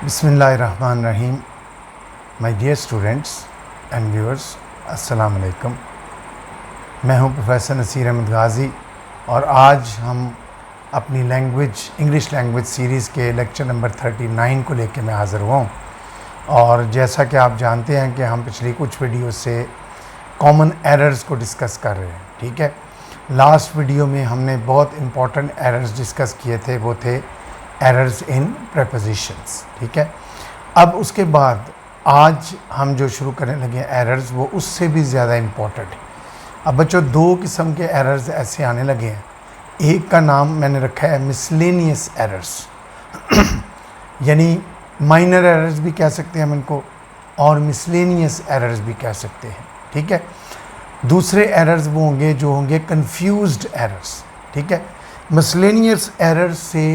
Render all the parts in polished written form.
बिस्मिल्लाहिर्रहमानिर्रहीम। My dear students and viewers, अस्सलाम वालेकुम। मैं हूं प्रोफेसर नसीर अहमद गाज़ी और आज हम अपनी इंग्लिश लैंग्वेज सीरीज़ के लेक्चर नंबर 39 को लेकर मैं हाज़िर हुआ हूँ। और जैसा कि आप जानते हैं कि हम पिछली कुछ वीडियो से कॉमन एरर्स को डिस्कस कर रहे हैं, ठीक है। लास्ट वीडियो में हमने बहुत इंपॉर्टेंट एरर्स डिस्कस किए थे, वो थे एरर्स इन प्रेपोजिशंस, ठीक है। अब उसके बाद आज हम जो शुरू करने लगे हैं एरर्स, वो उससे भी ज़्यादा इम्पॉर्टेंट है। अब बच्चों, दो किस्म के एरर्स ऐसे आने लगे हैं। एक का नाम मैंने रखा है मिसलेनियस एरर्स यानी माइनर एरर्स भी कह सकते हैं हम इनको, और मिसलेनियस एरर्स भी कह सकते हैं, ठीक है। दूसरे एरर्स वो होंगे जो होंगे कंफ्यूज्ड एरर्स, ठीक है। मिसलेनियस एरर्स से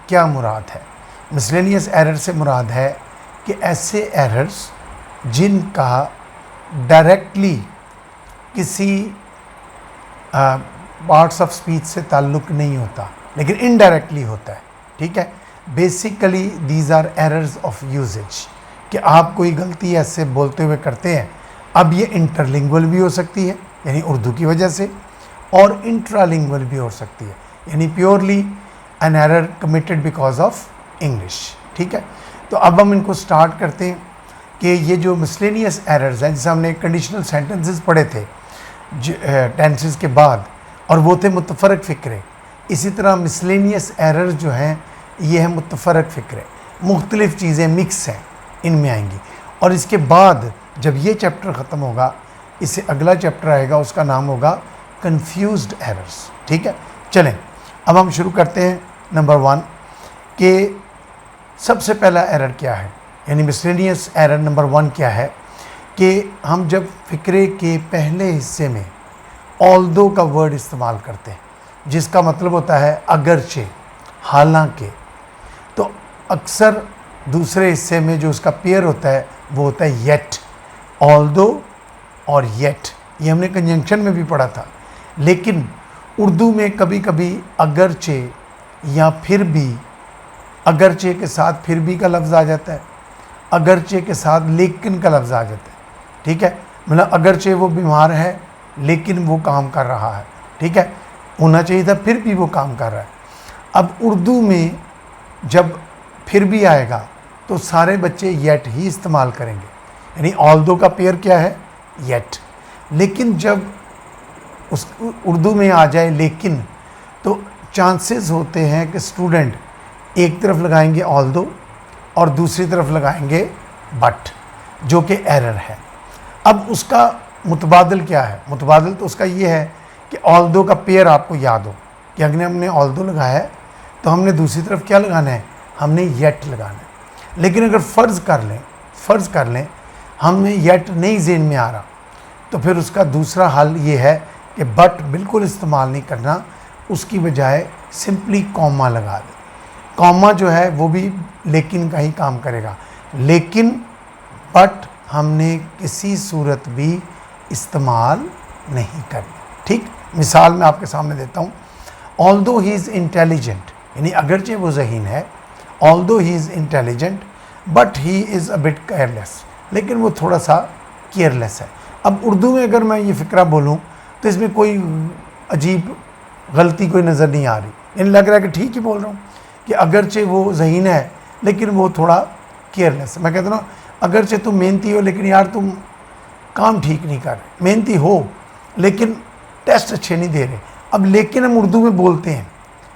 क्या मुराद है? मिसलेनियस एरर से मुराद है कि ऐसे एरर्स जिनका डायरेक्टली किसी पार्ट्स ऑफ स्पीच से ताल्लुक़ नहीं होता, लेकिन इनडायरेक्टली होता है, ठीक है। Basically these are errors of usage, कि आप कोई गलती ऐसे बोलते हुए करते हैं। अब ये इंटरलिंगुअल भी हो सकती है, यानी उर्दू की वजह से, और इंट्रालिंगुअल भी हो सकती है, यानी purely an error committed because of English, ठीक है। तो अब हम इनको स्टार्ट करते हैं कि ये जो मिसलेनियस एरर्स हैं, जैसे हमने कंडीशनल सेंटेंसेस पढ़े थे टेंसेस के बाद, और वो थे मुतफरक फ़िक्रे। इसी तरह मिसलेनियस एरर्स जो हैं ये है मुतफरक फ़िक्रे, मुख्तलिफ़ चीज़ें मिक्स हैं, इनमें आएंगी। और इसके बाद जब ये चैप्टर ख़त्म होगा, इससे अगला चैप्टर आएगा, उसका नाम होगा कंफ्यूज्ड एरर्स, ठीक है। चलें अब हम शुरू करते हैं नंबर 1 कि सबसे पहला एरर क्या है, यानी मिसलेनियस एरर नंबर 1 क्या है कि हम जब फ़िक्रे के पहले हिस्से में ऑल्दो का वर्ड इस्तेमाल करते हैं, जिसका मतलब होता है अगरचे, हालांकि, तो अक्सर दूसरे हिस्से में जो उसका पेयर होता है वो होता है येट। ऑल्दो और येट, ये हमने कंजंक्शन में भी पढ़ा था, लेकिन उर्दू में कभी कभी अगरचे या फिर भी, अगरचे के साथ फिर भी का लफ्ज़ आ जाता है, अगरचे के साथ लेकिन का लफ्ज़ आ जाता है, ठीक है। मतलब अगरचे वो बीमार है लेकिन वो काम कर रहा है, ठीक है, होना चाहिए था फिर भी वो काम कर रहा है। अब उर्दू में जब फिर भी आएगा तो सारे बच्चे येट ही इस्तेमाल करेंगे, यानी ऑल्दो का पेयर क्या है, येट। लेकिन जब उस उर्दू में आ जाए लेकिन, तो चांसेस होते हैं कि स्टूडेंट एक तरफ लगाएंगे ऑल्दो और दूसरी तरफ लगाएंगे बट, जो कि एरर है। अब उसका मुतबादिल क्या है? मुतबादिल तो उसका ये है कि ऑल्दो का पेयर आपको याद हो कि अगर हमने ऑल्दो लगाया है तो हमने दूसरी तरफ क्या लगाना है, हमने येट लगाना है। लेकिन अगर फ़र्ज़ कर लें हमें येट नहीं ज़हन में आ रहा, तो फिर उसका दूसरा हल ये है कि बट बिल्कुल इस्तेमाल नहीं करना, उसकी बजाय सिंपली कॉमा लगा दें। कॉमा जो है वो भी लेकिन का ही काम करेगा, लेकिन बट हमने किसी सूरत भी इस्तेमाल नहीं करनी, ठीक। मिसाल मैं आपके सामने देता हूँ। ऑल्दो ही इज़ इंटेलिजेंट, यानी अगरचे वो ज़हीन है, although he is intelligent but he is a bit careless, लेकिन वो थोड़ा सा केयरलेस है। अब उर्दू में अगर मैं ये फ़िक्रा बोलूँ तो इसमें कोई अजीब गलती कोई नज़र नहीं आ रही, यानी लग रहा है कि ठीक ही बोल रहा हूँ कि अगरचे वो ज़हीन है लेकिन वो थोड़ा केयरलेस है। मैं कहता हूँ ना, अगरचे तुम मेहनती हो लेकिन यार तुम काम ठीक नहीं कर रहे, मेहनती हो लेकिन टेस्ट अच्छे नहीं दे रहे। अब लेकिन हम उर्दू में बोलते हैं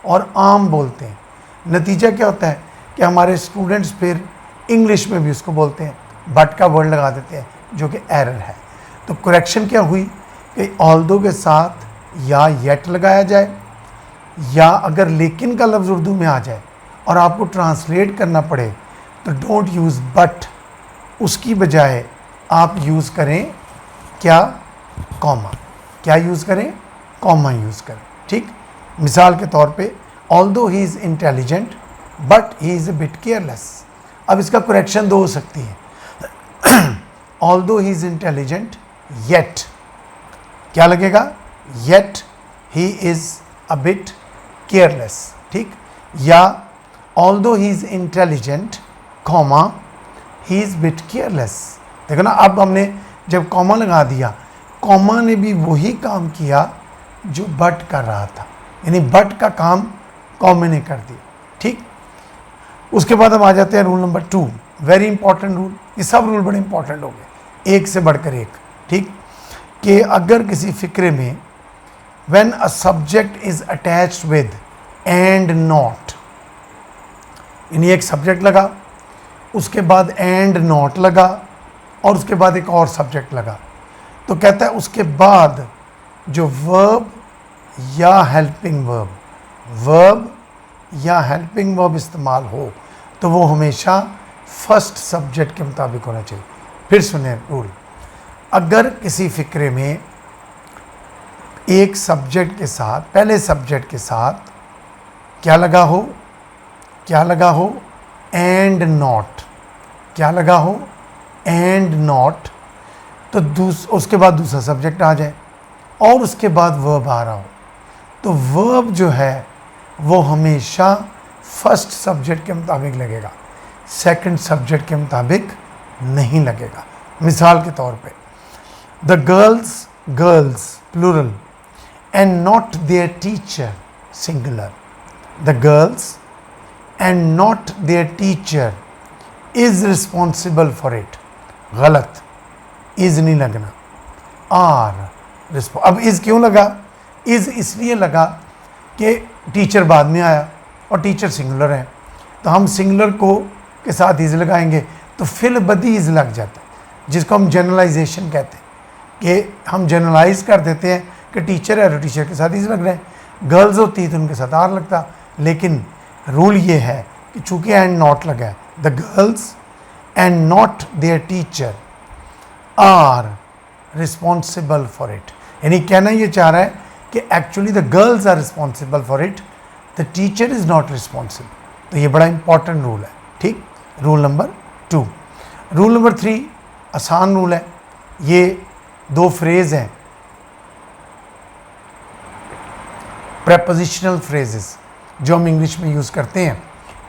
और आम बोलते हैं, नतीजा क्या होता है कि हमारे स्टूडेंट्स फिर इंग्लिश में भी उसको बोलते हैं, बट का वर्ड लगा देते हैं, जो कि एरर है। तो करेक्शन क्या हुई कि ऑल्दो के साथ या येट लगाया जाए, या अगर लेकिन का लफ्ज़ उर्दू में आ जाए और आपको ट्रांसलेट करना पड़े तो डोंट यूज़ बट, उसकी बजाय आप यूज़ करें क्या, कॉमा। क्या यूज़ करें, कॉमा यूज़ करें, ठीक। मिसाल के तौर पे although he is intelligent but he is a bit careless. अब इसका करेक्शन दो हो सकती है। Although he is intelligent yet, क्या लगेगा, yet he is a bit careless, ठीक। या although he is intelligent comma he is bit careless. देखो ना, अब हमने जब कॉमा लगा दिया, कॉमा ने भी वही काम किया जो बट कर रहा था, यानी बट का काम कॉमा ने कर दिया। ठीक, उसके बाद हम आ जाते हैं rule number 2, very important rule. ये सब रूल बड़े इंपॉर्टेंट हो गए, एक से बढ़कर एक। ठीक, कि अगर किसी फिक्रे में when a subject is attached with and not, यानी एक सब्जेक्ट लगा, उसके बाद एंड नॉट लगा, और उसके बाद एक और सब्जेक्ट लगा, तो कहता है उसके बाद जो वर्ब या हेल्पिंग वर्ब या हेल्पिंग वर्ब इस्तेमाल हो तो वो हमेशा फर्स्ट सब्जेक्ट के मुताबिक होना चाहिए। फिर सुने रूल, अगर किसी फिक्रे में एक सब्जेक्ट के साथ, पहले सब्जेक्ट के साथ क्या लगा हो, एंड नॉट, क्या लगा हो, एंड नॉट, तो उसके बाद दूसरा सब्जेक्ट आ जाए और उसके बाद वर्ब आ रहा हो, तो वर्ब जो है वो हमेशा फर्स्ट सब्जेक्ट के मुताबिक लगेगा, सेकंड सब्जेक्ट के मुताबिक नहीं लगेगा। मिसाल के तौर पे, the girls plural and not their teacher singular, the girls and not their teacher is responsible for it, गलत, इज नहीं लगना, आर। अब इज क्यों लगा, इज इसलिए लगा कि टीचर बाद में आया और टीचर सिंगुलर है, तो हम सिंगुलर को के साथ इज लगाएंगे तो फिल बदी इज लग जाता है, जिसको हम जनरलाइजेशन कहते हैं, कि हम जनरलाइज कर देते हैं कि टीचर है तो टीचर के साथ इज लग रहे हैं, गर्ल्स होती है तो उनके साथ आर लगता। लेकिन रूल ये है कि चूँकि एंड नॉट लगा है, the girls and not their teacher are responsible for it, यानी कहना ये चाह रहा है कि actually the girls are responsible for it, the teacher is not responsible. तो ये बड़ा इंपॉर्टेंट रूल है। ठीक, रूल नंबर 2। रूल नंबर 3 आसान रूल है, ये 2 फ्रेज हैं, प्रेपोजिशनल फ्रेजेस जो हम इंग्लिश में यूज़ करते हैं।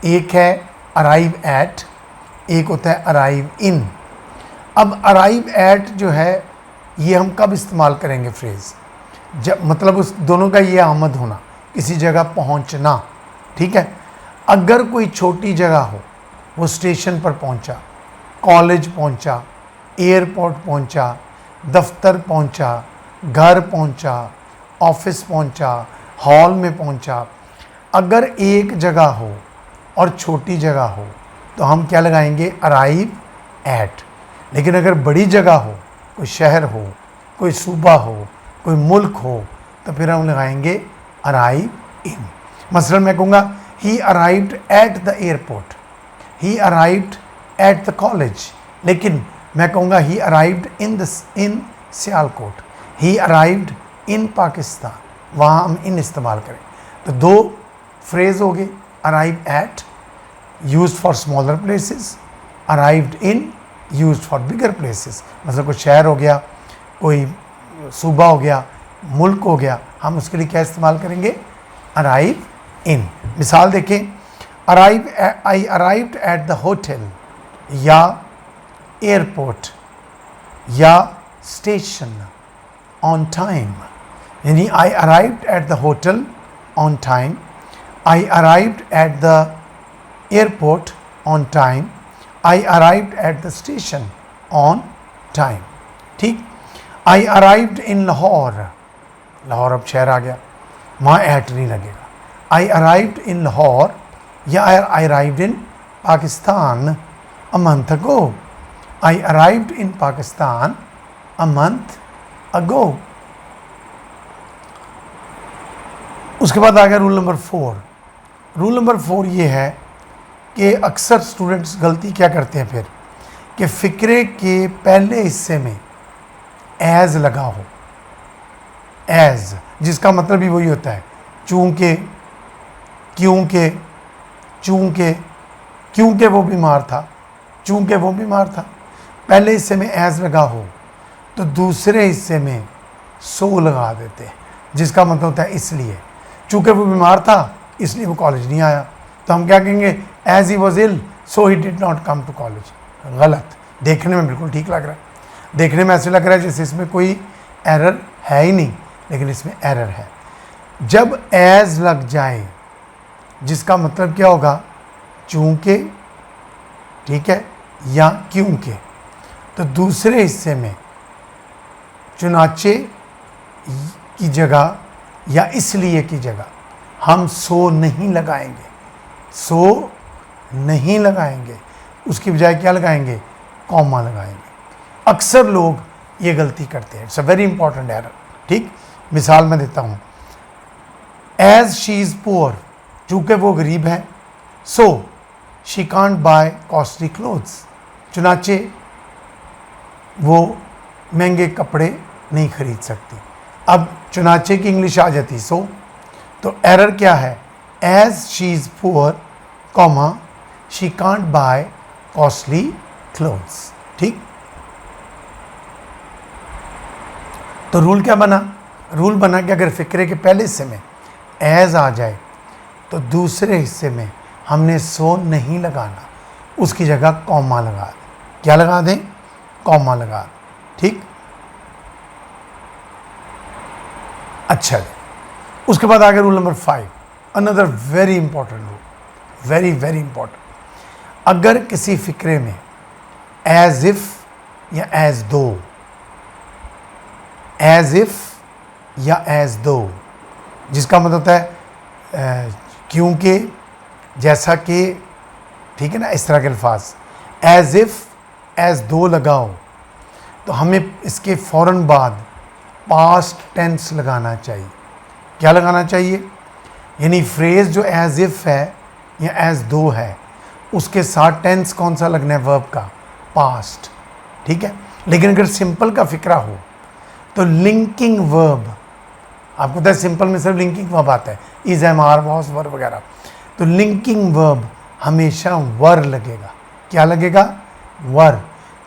एक है अराइव एट, एक होता है अराइव इन। अब अराइव एट जो है ये हम कब इस्तेमाल करेंगे फ्रेज़, जब मतलब उस दोनों का ये आमद होना, किसी जगह पहुंचना। ठीक है, अगर कोई छोटी जगह हो, वो स्टेशन पर पहुंचा, कॉलेज पहुंचा, एयरपोर्ट पहुंचा, दफ्तर पहुंचा, घर पहुंचा, ऑफिस पहुंचा, हॉल में पहुंचा, अगर एक जगह हो और छोटी जगह हो तो हम क्या लगाएंगे, अराइव एट। लेकिन अगर बड़ी जगह हो, कोई शहर हो, कोई सूबा हो, कोई मुल्क हो, तो फिर हम लगाएंगे अराइव इन। मसलन मैं कहूँगा ही arrived at the airport, he arrived at the college, लेकिन मैं कहूँगा ही arrived in Sialkot, he arrived in Pakistan, वहाँ हम इन इस्तेमाल करें। तो 2 फ्रेज हो गए, arrive at used for smaller places, arrived in used for bigger places. मतलब कोई शहर हो गया, कोई सूबा हो गया, मुल्क हो गया, हम उसके लिए क्या इस्तेमाल करेंगे, अराइव इन। मिसाल देखें, I arrived at the hotel या एयरपोर्ट या स्टेशन ऑन टाइम, यानी I arrived at the hotel on time, I arrived at the airport on time, I arrived at the station on time. ठीक, I arrived in Lahore, Lahore अब शहर आ गया, वहाँ eight नहीं लगेगा। आई अराइव्ड इन लाहौर या आई arrived in Pakistan a month ago, I arrived in Pakistan a month ago. उसके बाद आ गया रूल नंबर 4। रूल नंबर 4 ये है कि अक्सर स्टूडेंट्स गलती क्या करते हैं फिर, कि फ़िक्रे के पहले हिस्से में एज लगा हो, एज, जिसका मतलब भी वही होता है चूँकि, क्योंकि, चूँकि, क्योंकि वो बीमार था, चूँकि वो बीमार था। पहले हिस्से में एज लगा हो तो दूसरे हिस्से में सो लगा देते हैं, जिसका मतलब होता है इसलिए, चूँकि वो बीमार था इसलिए वो कॉलेज नहीं आया, तो हम क्या कहेंगे, as he was ill so he did not come to college. गलत। देखने में बिल्कुल ठीक लग रहा है, देखने में ऐसे लग रहा है जैसे इसमें कोई एरर है ही नहीं, लेकिन इसमें एरर है। जब एज लग जाए, जिसका मतलब क्या होगा, चूंकि, ठीक है, या क्योंकि, तो दूसरे हिस्से में चुनाचे की जगह या इसलिए की जगह हम सो नहीं लगाएंगे, सो नहीं लगाएंगे, उसकी बजाय क्या लगाएंगे, कॉमा लगाएंगे। अक्सर लोग ये गलती करते हैं, it's a very important error. ठीक, मिसाल मैं देता हूँ, एज शी इज़ पुअर, चूँकि वो गरीब है, so she can't buy costly clothes, चुनाचे वो महंगे कपड़े नहीं खरीद सकती। अब चुनाचे की इंग्लिश आ जाती सो, तो एरर क्या है, as she is poor comma she can't buy costly clothes. ठीक, तो रूल क्या बना, रूल बना कि अगर फिक्रे के पहले हिस्से में एज आ जाए तो दूसरे हिस्से में हमने सो नहीं लगाना, उसकी जगह कॉमा लगा दें। क्या लगा दें, कॉमा लगा दें। ठीक, अच्छा जी। उसके बाद आगे rule number 5, another very important rule, very very important. अगर किसी फिक्रे में एज इफ या एज दो, एज इफ या एज दो, जिसका मतलब होता है क्योंकि, जैसा कि, ठीक है ना, इस तरह के अल्फाज, एज इफ, एज दो लगाओ तो हमें इसके फ़ौरन बाद पास्ट टेंस लगाना चाहिए। क्या लगाना चाहिए, यानी फ्रेज़ जो एज इफ है या एज दो है, उसके साथ टेंस कौन सा लगना है, वर्ब का, पास्ट। ठीक है, लेकिन अगर सिंपल का फिक्रा हो तो लिंकिंग वर्ब, आपको पता है सिंपल में सिर्फ लिंकिंग वर्ब आता है, इज, एम, आर, वॉज, वर वगैरह, तो लिंकिंग वर्ब हमेशा वर लगेगा। क्या लगेगा, वर,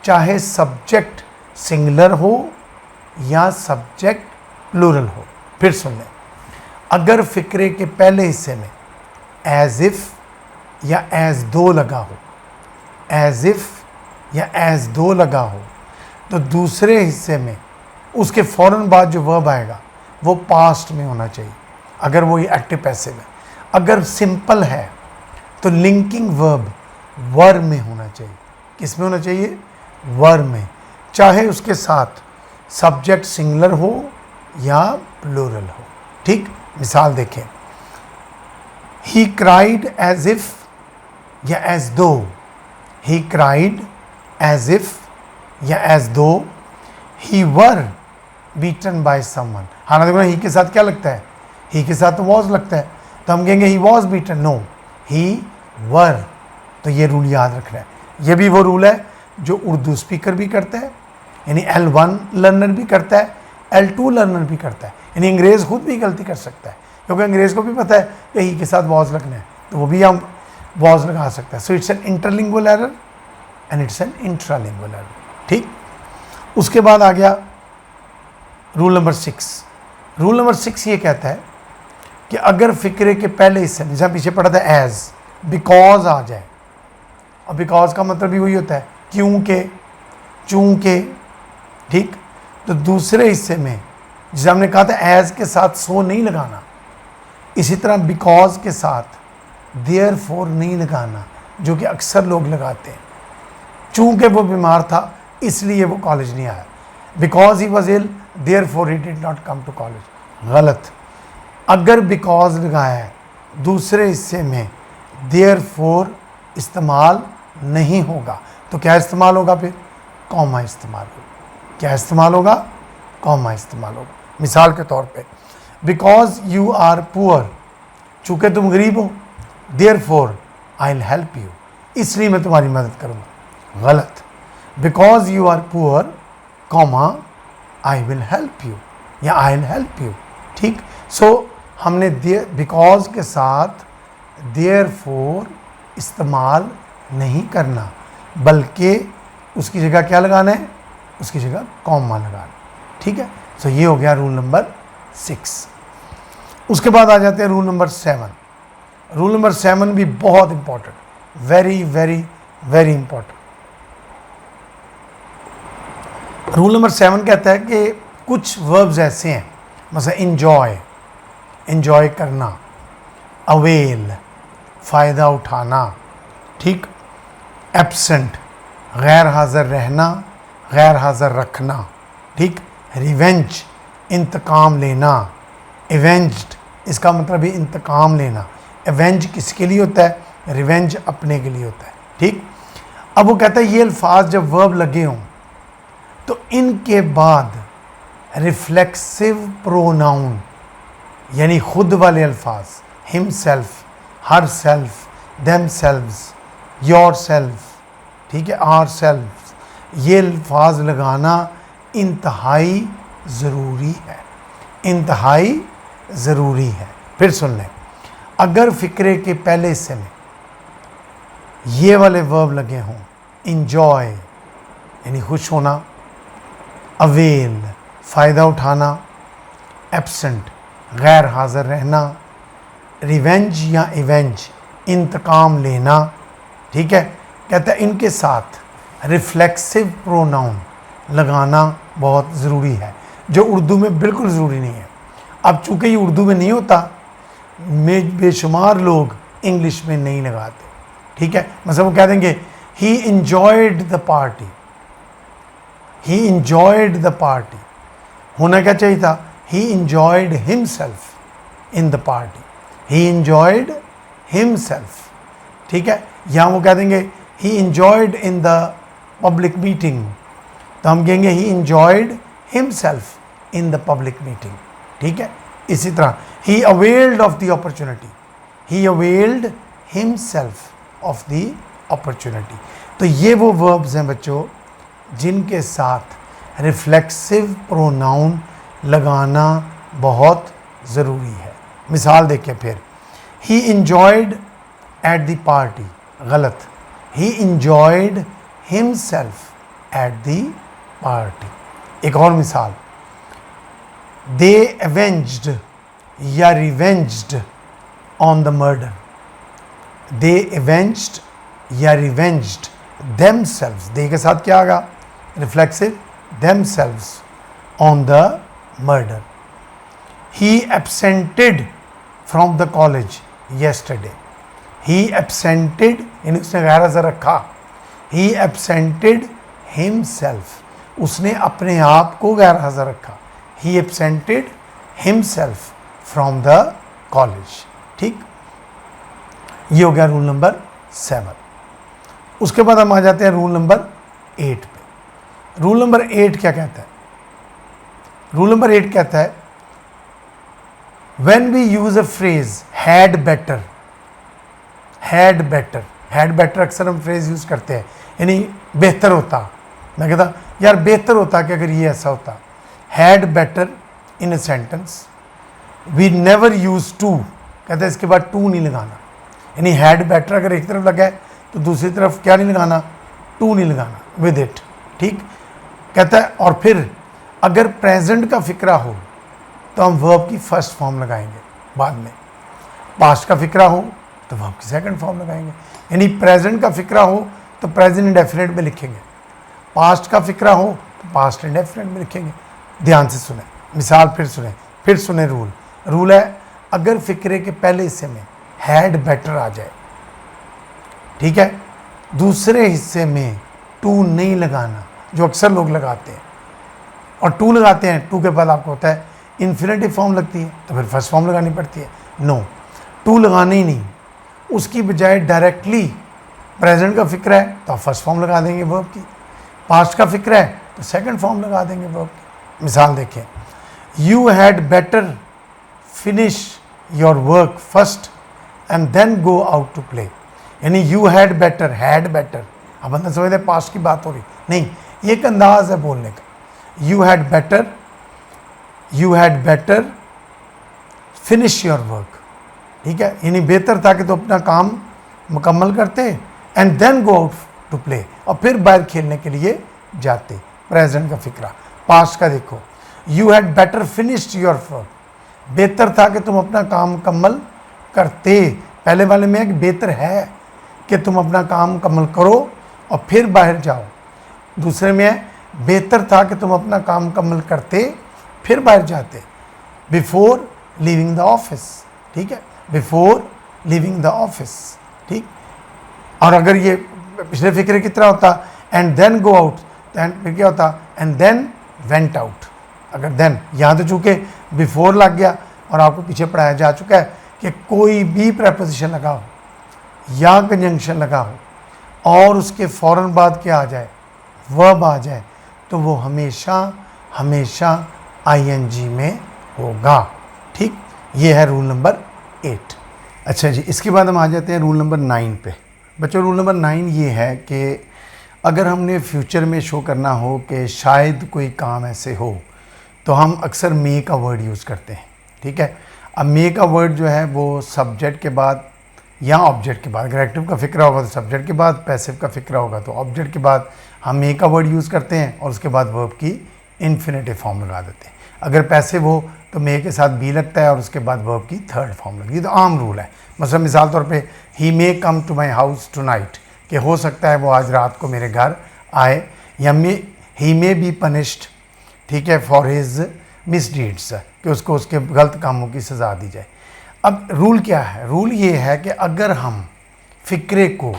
चाहे सब्जेक्ट सिंगुलर हो या सब्जेक्ट प्लूरल हो। फिर सुन लें, अगर फिक्रे के पहले हिस्से में एज इफ या एज दो लगा हो, एज इफ या एज दो लगा हो, तो दूसरे हिस्से में उसके फ़ौरन बाद जो वर्ब आएगा वो पास्ट में होना चाहिए, अगर वो ये एक्टिव पैसिव है। अगर सिंपल है तो लिंकिंग वर्ब वर में होना चाहिए। किस में होना चाहिए, वर में, चाहे उसके साथ सब्जेक्ट सिंगुलर हो या प्लूरल हो। ठीक, मिसाल देखें, ही क्राइड एज इफ या एज दो, ही क्राइड एज इफ या एज दो ही वर बीटन बाय समवन। हाँ, देखो ना, ही के साथ क्या लगता है, ही के साथ तो वॉज लगता है, तो हम कहेंगे ही वॉज बीटन, नो, ही वर। तो ये रूल याद रखना है। ये भी वो रूल है जो उर्दू स्पीकर भी करता है, यानी L1 लर्नर भी करता है, L2 लर्नर भी करता है, यानी अंग्रेज़ खुद भी गलती कर सकता है, क्योंकि अंग्रेज़ को भी पता है कि ही के साथ वॉज लगना है, तो वो भी हम वॉज लगा सकता है। So it's an interlingual error and it's an intralingual error. ठीक, उसके बाद आ गया रूल नंबर 6। रूल नंबर 6 ये कहता है कि अगर फिक्रे के पहले हिस्से में, जैसा पीछे पढ़ा था एज, बिकॉज आ जाए, और बिकॉज का मतलब भी वही होता है क्योंकि, चूंकि। ठीक, तो दूसरे हिस्से में जैसे हमने कहा था एज के साथ सो नहीं लगाना, इसी तरह बिकॉज के साथ देयर फोर नहीं लगाना, जो कि अक्सर लोग लगाते हैं। चूंकि वो बीमार था इसलिए वो कॉलेज नहीं आया, because he was ill therefore he did not come to college. गलत। अगर बिकॉज लगाया है दूसरे हिस्से में देयर फोर इस्तेमाल नहीं होगा, तो क्या इस्तेमाल होगा, फिर कॉमा इस्तेमाल होगा। क्या इस्तेमाल होगा, कॉमा इस्तेमाल होगा। मिसाल के तौर पे, बिकॉज यू आर पुअर, चूँकि तुम गरीब हो, therefore I will help you, इसलिए मैं तुम्हारी मदद करूँगा। गलत। Because you are poor comma I will help you या आई विल हेल्प यू। ठीक, सो हमने बिकॉज के साथ देयर फोर इस्तेमाल नहीं करना, बल्कि उसकी जगह क्या लगाना है, उसकी जगह कॉमा लगाना। ठीक है, सो ये हो गया रूल नंबर 6। उसके बाद आ जाते हैं रूल नंबर 7। रूल नंबर 7 भी बहुत important, very very very important. Rule number 7 कहता है कि कुछ वर्ब्स ऐसे हैं, मतलब इंजॉय, इंजॉय करना, अवेल, फ़ायदा उठाना, ठीक, एब्सेंट, गैर हाज़िर रहना, गैर हाज़िर रखना, ठीक, रिवेंज, इंतकाम लेना, एवेंज्ड, इसका मतलब है इंतकाम लेना। एवेंज किसके लिए होता है? रिवेंज अपने के लिए होता है, ठीक। अब वो कहता है ये अल्फाज जब वर्ब लगे हों तो इनके बाद रिफ्लेक्सिव प्रोनाउन यानी खुद वाले अल्फाज, him self, her self, them selves, your self, ठीक है, आर सेल्फ, ये अल्फाज लगाना इंतहाई ज़रूरी है, इंतहाई ज़रूरी है। फिर सुन लें, अगर फ़िक्रे के पहले हिस्से में ये वाले वर्ब लगे हों, इंजॉय यानी खुश होना, अवेल फ़ायदा उठाना, एब्सेंट गैर हाज़िर रहना, रिवेंज या इवेंज इंतकाम लेना, ठीक है, कहता है इनके साथ रिफ्लेक्सिव प्रोनाउन लगाना बहुत ज़रूरी है, जो उर्दू में बिल्कुल ज़रूरी नहीं है। अब चूँकि ये उर्दू में नहीं होता, बेशुमार लोग इंग्लिश में नहीं लगाते, ठीक है। मतलब वो कह देंगे he enjoyed the party, he enjoyed the party, होना क्या चाहिए था? He enjoyed himself in the party, he enjoyed himself, ठीक है। यहाँ वो कह देंगे he enjoyed in the public meeting, तो हम कहेंगे he enjoyed himself in the public meeting, ठीक है। इसी तरह he availed of the opportunity, he availed himself of the opportunity. तो ये वो वर्ब्स हैं बच्चों जिनके साथ रिफ्लेक्सिव प्रोनाउन लगाना बहुत ज़रूरी है। मिसाल देखें फिर, he enjoyed at the party, गलत, he enjoyed himself at the party. एक और मिसाल, दे एवेंज्ड या revenged on the murder, they avenged या रिवेंज्ड themselves, दे के साथ क्या आगा? Reflexive, themselves on the murder. He absented from the college yesterday. He absented, यानी उसने गैर हाज़िर रखा, he absented himself, उसने अपने आप को गैर हाज़िर रखा, he absented himself from the college, ठीक। ये हो गया रूल नंबर 7। उसके बाद हम आ जाते हैं रूल नंबर 8 पे। रूल नंबर 8 क्या कहता है? रूल नंबर 8 कहता है when we use a phrase had better, had better, had better अक्सर हम फ्रेज यूज करते हैं, यानी बेहतर होता। मैं कहता यार बेहतर होता कि अगर ये ऐसा होता। Had better in a sentence, we never use to, कहता है इसके बाद टू नहीं लगाना, यानी हैड बेटर अगर एक तरफ लगा है तो दूसरी तरफ क्या नहीं लगाना? टू नहीं लगाना, विद इट, ठीक। कहता है और फिर अगर प्रेजेंट का फिक्रा हो तो हम वर्ब की फर्स्ट फॉर्म लगाएंगे बाद में, पास्ट का फिक्रा हो तो वर्ब की सेकंड फॉर्म लगाएंगे। यानी प्रेजेंट का फिक्रा हो तो प्रेजेंट इंडेफिनिट में लिखेंगे, पास्ट का फिक्रा हो तो पास्ट इंडेफिनिट में लिखेंगे। ध्यान से सुने, मिसाल फिर सुने रूल। रूल है अगर फिक्रे के पहले हिस्से में हैड बेटर आ जाए, ठीक है, दूसरे हिस्से में टू नहीं लगाना, जो अक्सर लोग लगाते हैं। और टू लगाते हैं, टू के बाद आपको होता है इन्फिनेटिव फॉर्म लगती है तो फिर फर्स्ट फॉर्म लगानी पड़ती है। नो, टू लगाने ही नहीं, उसकी बजाय डायरेक्टली प्रेजेंट का फिक्र है तो आप फर्स्ट फॉर्म लगा देंगे वर्ब की, पास्ट का फिक्र है तो सेकंड फॉर्म लगा देंगे वर्ब की। मिसाल देखें, you had better finish your work first and then go out to play, यानी यू हैड बेटर, अब बंदा समझते पास्ट की बात हो रही नहीं, ये एक अंदाज है बोलने का। You had better finish your work, ठीक है, यानी बेहतर था कि तो अपना काम मुकम्मल करते and then go out to play, और फिर बाहर खेलने के लिए जाते। प्रेजेंट का फिक्रा। पास्ट का देखो, you had better finished your work, बेहतर था कि तुम अपना काम मुकम्मल करते। पहले वाले में एक बेहतर है कि तुम अपना काम मुकम्मल करो और फिर बाहर जाओ। दूसरे में है बेहतर था कि तुम अपना काम मुकम्मल करते फिर बाहर जाते, बिफोर लीविंग द ऑफिस। ठीक है, बिफोर लीविंग द ऑफिस। ठीक, और अगर ये पिछले फिक्रे की तरह होता एंड देन गो आउट, फिर क्या होता एंड देन वेंट आउट। अगर देन, यहाँ तो चूँकि बिफोर लग गया और आपको पीछे पढ़ाया जा चुका है कि कोई भी प्रेपोजिशन लगा हो या कंजंक्शन लगा हो और उसके फ़ौरन बाद क्या आ जाए, वर्ब आ जाए, तो वो हमेशा हमेशा आईएनजी में होगा। ठीक, ये है रूल नंबर 8। अच्छा जी, इसके बाद हम आ जाते हैं रूल नंबर 9 पे। बच्चों, रूल नंबर 9 ये है कि अगर हमने फ्यूचर में शो करना हो कि शायद कोई काम ऐसे हो, तो हम अक्सर मे का वर्ड यूज़ करते हैं। ठीक है, अब मे का वर्ड जो है वो सब्जेक्ट के बाद या ऑब्जेक्ट के बाद, अगर एक्टिव का फिक्रा होगा तो सब्जेक्ट के बाद, पैसिव का फिक्रा होगा तो ऑब्जेक्ट के बाद हम मे का वर्ड यूज़ करते हैं और उसके बाद वर्ब की इन्फिनेटिव फॉर्म लगा देते हैं। अगर पैसिव हो तो मे के साथ बी लगता है और उसके बाद वर्ब की थर्ड फॉर्म लगती है। तो आम रूल है। मतलब मिसाल तौर पे he may come to my house tonight, कि हो सकता है वो आज रात को मेरे घर आए, या ही मे बी पनिश्ड, ठीक है, फॉर हिज मिसडीड्स, कि उसको उसके गलत कामों की सज़ा दी जाए। अब रूल क्या है? रूल ये है कि अगर हम फ़िक्रे को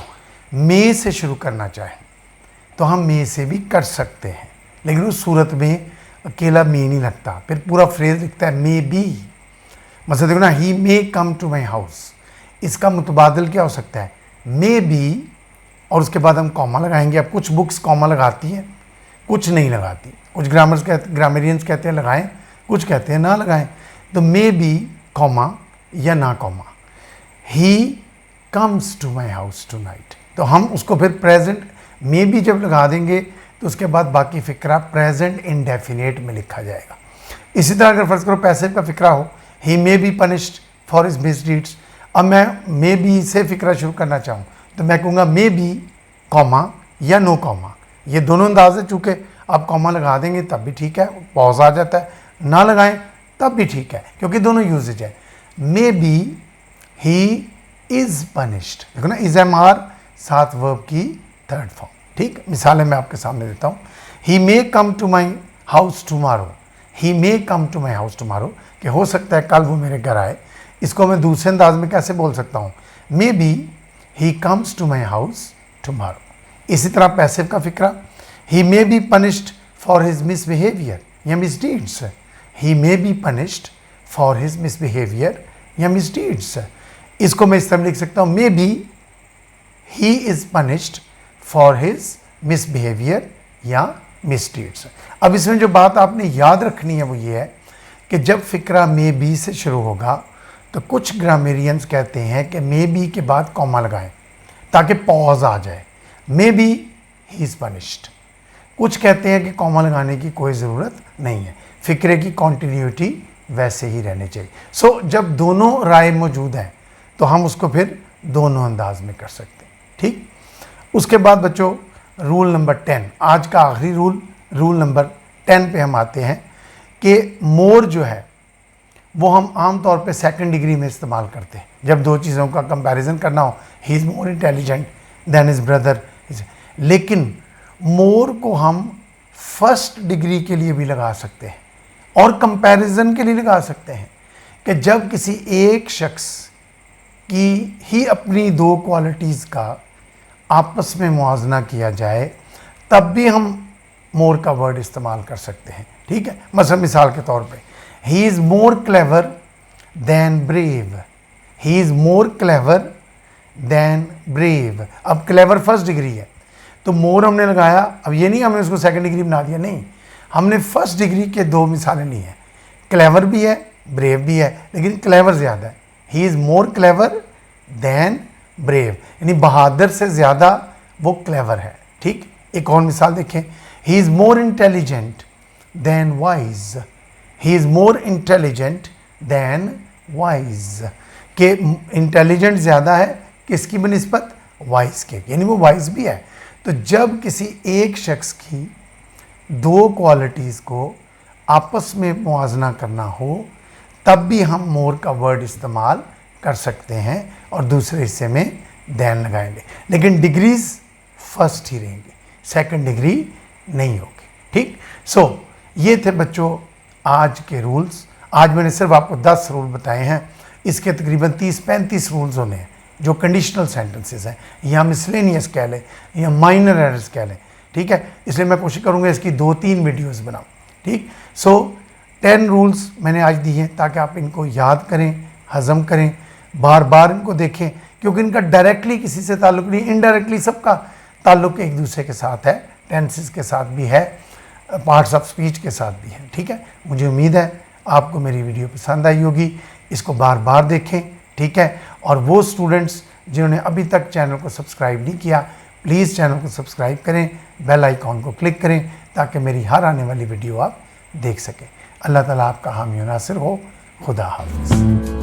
मे से शुरू करना चाहें तो हम मे से भी कर सकते हैं, लेकिन उस सूरत में अकेला मे नहीं लगता, फिर पूरा फ्रेज लिखता है मे बी। मतलब देखो ना, ही may come to my house, इसका मुतबादल क्या हो सकता है, मे बी, और उसके बाद हम कॉमा लगाएंगे। अब कुछ बुक्स कॉमा लगाती हैं, कुछ नहीं लगाती, कुछ ग्रामरियंस कहते हैं लगाएं, कुछ कहते हैं ना लगाएं। तो मे बी कॉमा या ना comma, he comes to my house tonight, तो हम उसको फिर प्रेजेंट मे बी जब लगा देंगे तो उसके बाद बाकी फ़िक्रा प्रेजेंट इंडेफिनेट में लिखा जाएगा। इसी तरह अगर फर्ज करो पैसिव का फ़िक्रा हो, he may be punished for his misdeeds, अब मैं मे बी से फ़िक्रा शुरू करना चाहूँ तो मैं कहूँगा मे बी कॉमा या नो कॉमा। ये दोनों अंदाज है, चूँकि आप कॉमा लगा देंगे तब भी ठीक है, पॉज आ जाता है, ना लगाएं तब भी ठीक है, क्योंकि दोनों यूजेज है। May be he is punished, देखो ना, इज़ एम आर साथ वर्ब की थर्ड फॉर्म। ठीक, मिसालें मैं आपके सामने देता हूँ। He may come to my house tomorrow, he may come to my house tomorrow, कि हो सकता है कल वो मेरे घर आए। इसको मैं दूसरे अंदाज में कैसे बोल सकता हूँ, may be he comes to my house tomorrow. इसी तरह पैसिव का फिक्रा, he may be punished for his misbehaviour या misdeeds, he may be punished for his misbehaviour या मिसडीड्स। इसको मैं इस तरह लिख सकता हूँ, may be he is punished for his misbehaviour या मिसडीड्स। अब इसमें जो बात आपने याद रखनी है वो ये है कि जब फ़िक्रा मे बी से शुरू होगा तो कुछ ग्रामेरियंस कहते हैं कि मे बी के बाद कॉमा लगाएं ताकि पॉज आ जाए, मे बी ही इज़ पनिश्ड। कुछ कहते हैं कि कॉमा लगाने की कोई ज़रूरत नहीं है, फ़िक्रे की कॉन्टीन्यूटी वैसे ही रहनी चाहिए। सो जब दोनों राय मौजूद हैं तो हम उसको फिर दोनों अंदाज में कर सकते हैं। ठीक, उसके बाद बच्चों रूल नंबर 10, आज का आखिरी रूल, रूल नंबर 10 पे हम आते हैं कि मोर जो है वो हम आम तौर पे सेकंड डिग्री में इस्तेमाल करते हैं जब दो चीज़ों का कंपैरिजन करना हो। ही is more intelligent then his brother, लेकिन मोर को हम फर्स्ट डिग्री के लिए भी लगा सकते हैं और कंपैरिजन के लिए लगा सकते हैं कि जब किसी एक शख्स की ही अपनी दो क्वालिटीज़ का आपस में मुआवजना किया जाए तब भी हम मोर का वर्ड इस्तेमाल कर सकते हैं। ठीक है, मतलब मिसाल के तौर पे, he is more clever than brave, he is more clever than brave. अब क्लेवर फर्स्ट डिग्री है तो मोर हमने लगाया, अब ये नहीं हमने उसको सेकंड डिग्री बना दिया, नहीं, हमने फर्स्ट डिग्री के दो मिसालें ली हैं, क्लेवर भी है ब्रेव भी है, लेकिन क्लेवर ज़्यादा है। He is more clever than brave, यानी बहादुर से ज़्यादा वो क्लेवर है। ठीक, एक और मिसाल देखें, he is more intelligent than wise, he is more intelligent than wise, के इंटेलिजेंट ज़्यादा है किसकी बनिस्बत, वाइज के, यानी वो वाइज भी है। तो जब किसी एक शख्स की दो क्वालिटीज़ को आपस में मुआवजना करना हो तब भी हम मोर का वर्ड इस्तेमाल कर सकते हैं और दूसरे हिस्से में देन लगाएंगे, लेकिन डिग्रीज फर्स्ट ही रहेंगी, सेकंड डिग्री नहीं होगी। ठीक, सो ये थे बच्चों आज के रूल्स। आज मैंने सिर्फ आपको 10 रूल बताए हैं, इसके तकरीबन 30-35 रूल्स होने हैं जो कंडीशनल सेंटेंसेस हैं, या मिसलेनियस कह लें या माइनर एरर्स कह लें। ठीक है, इसलिए मैं कोशिश करूँगा इसकी 2-3 वीडियोस बनाऊँ। ठीक, सो 10 रूल्स मैंने आज दिए हैं ताकि आप इनको याद करें, हज़म करें, बार बार इनको देखें, क्योंकि इनका डायरेक्टली किसी से ताल्लुक़ नहीं, इनडायरेक्टली सबका ताल्लुक़ एक दूसरे के साथ है, टेंसेस के साथ भी है, पार्ट्स ऑफ स्पीच के साथ भी है। ठीक है, मुझे उम्मीद है आपको मेरी वीडियो पसंद आई होगी, इसको बार बार देखें। ठीक है, और वो स्टूडेंट्स जिन्होंने अभी तक चैनल को सब्सक्राइब नहीं किया, प्लीज़ चैनल को सब्सक्राइब करें, बेल आइकॉन को क्लिक करें ताकि मेरी हर आने वाली वीडियो आप देख सकें। अल्लाह ताला आपका हामी नासिर हो। खुदा हाफिज़।